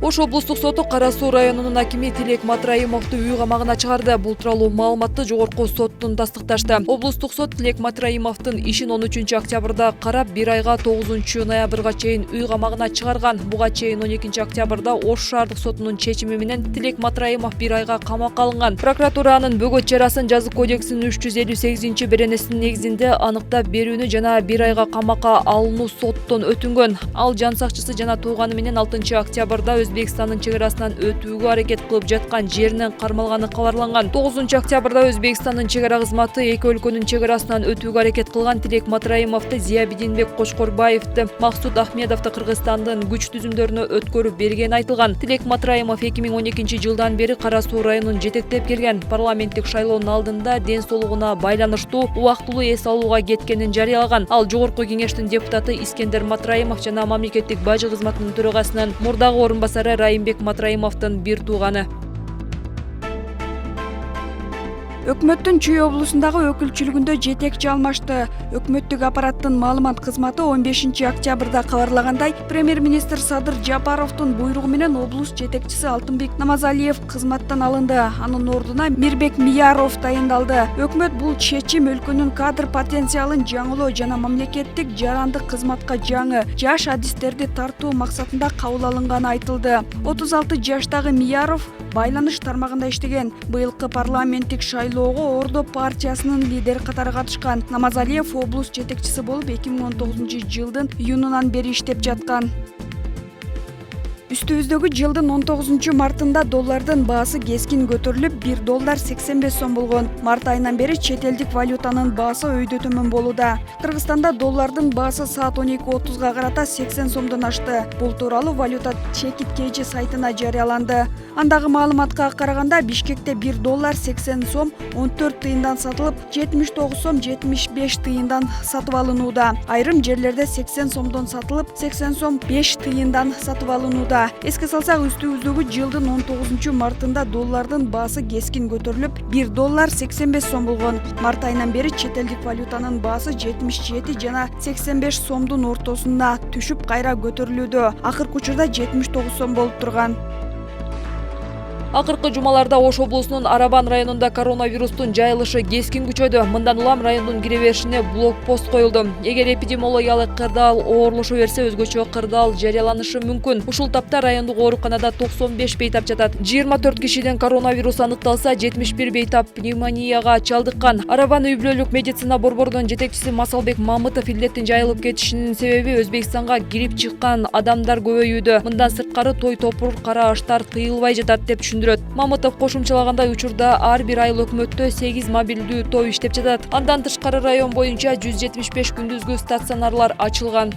Ош облустук соту Кара Суу районунун акими Тилек Матраимовду үй камагына чыгарды. Бул тууралуу маалыматты жогорку соттун тастыкташты. Облустук сот Тилек Матраимовдун ишин 13-октябрда карап, 1 айга 9-ноябрга чейин үй камагына чыгарган. Буга чейин 12-октябрда Ош шаардык сотунун чечими менен Тилек Матраимов 1 айга камакка алынган. Прокуратуранын бөгөт чарасын жазык кодексинин 358-беренесинин негизинде аныктап берүүнү жана 1 айга камакка алынуу соттон өтүнгөн. Ал жан сакчысы жана тууганы менен 6-октябрда Өзбекстандын чек арасынан өтүүгө аракет кылып жаткан жеринен кармалганы кабарланган. 9-октябрда Өзбекстандын чек ара кызматы эки өлкөнүн чек арасынан өтүүгө аракет кылган Тилек Матраимовду, Зиябидинбек Кошкорбаевди, Максут Ахмедовду Кыргызстандын күч түзүмдөрүнө өткөрүп бергени айтылган. Тилек Матраимов 2012-жылдан бери Кара Суу районун жетектеп келген. Парламенттик шайлоонун алдында ден соолугуна байланыштуу убактылуу эс алууга кеткенин жарыялаган. Ал жогорку кеңештин депутаты Искендер Матраимов жана мамлекеттик бажы кызматынын төрагасынын мурдагы орунбасары Райымбек Матраимовдун бир тууганы. Өкмөттүн Чүй облусундагы өкүлчүлүгүндө жетекчи алмашты. Өкмөттүк аппараттын маалымат кызматы 15-октябрда кабарлагандай, премьер-министр Садыр Жапаровдун буйругу менен облус жетекчиси Алтынбек Намазалиев кызматтан алынды. Анын ордуна Мирбек Мияров тайындалды. Өкмөт бул чечим өлкөнүн кадр потенциалын жаңылоо жана мамлекеттик жарандык кызматка жаңы жаш адистерди тартуу максатында кабыл алынганы айтылды. 36 жаштагы Мияров байланыш тармагында иштеген. Быйылкы парламенттик шайлоого Ордо партиясынын лидери катары катышкан. Намазалиев облус жетекчиси болуп 2019-жылдын июнунан бери иштеп жаткан. Үстүбүздөгү жылдын 19-мартында доллардын баасы кескин көтөрүлүп, $1 85 сом болгон. Март айынан бери чет элдик валютанын баасы өйдө төмөн болууда. Кыргызстанда доллардын баасы саат 12:30 карата 80 сомдон ашты. Бул тууралуу валюта чекит KG сайтына жарыяланды. Андагы маалыматка караганда, Бишкекте $1 80 сом 14 тыйындан сатылып, 79 сом 75 тыйындан сатып алынууда. Айрым жерлерде 80 сомдон сатылып, 80 сом 5 тыйындан сатып алынууда. Эске салсак, үстүбүздөгү жылдын 19-мартында доллардын баасы кескин көтөрүлүп, $1 85 сом болгон. Март айынан бери чет элдик валютанын баасы 77 жана 85 сомдун ортосуна түшүп кайра көтөрүлүүдө. Акыркы учурда 79 сом болуп турган. Акыркы жумаларда Ош облусунун Арабан районунда коронавирустун жайылышы кескин күчөдү. Мындан улам райондун кире беришине блокпост коюлду. Эгер эпидемиологиялык кырдаал оорлошо берсе, өзгөчө кырдаал жарыяланышы мүмкүн. Ушул тапта райондук ооруканада 95 бейтап жатат. 24 кишиден коронавирус аныкталса, 71 бейтап пневмонияга чалдыккан. Арабан үй бүлөлүк медицина борборунун жетекчиси Масалбек Мамытов илдеттин жайылып кетишинин себеби Өзбекстанга кирип чыккан адамдар көбөйүүдө. Мындан сырткары той топур, кара аштар тыйылбай жатат деп түшүндүрөт. Мамытов кошумчалагандай, учурда ар бир айыл өкмөттө 8 мобилдүү той иштеп жатат. Андан тышкары район боюнча 175 күндүзгү стационарлар ачылган.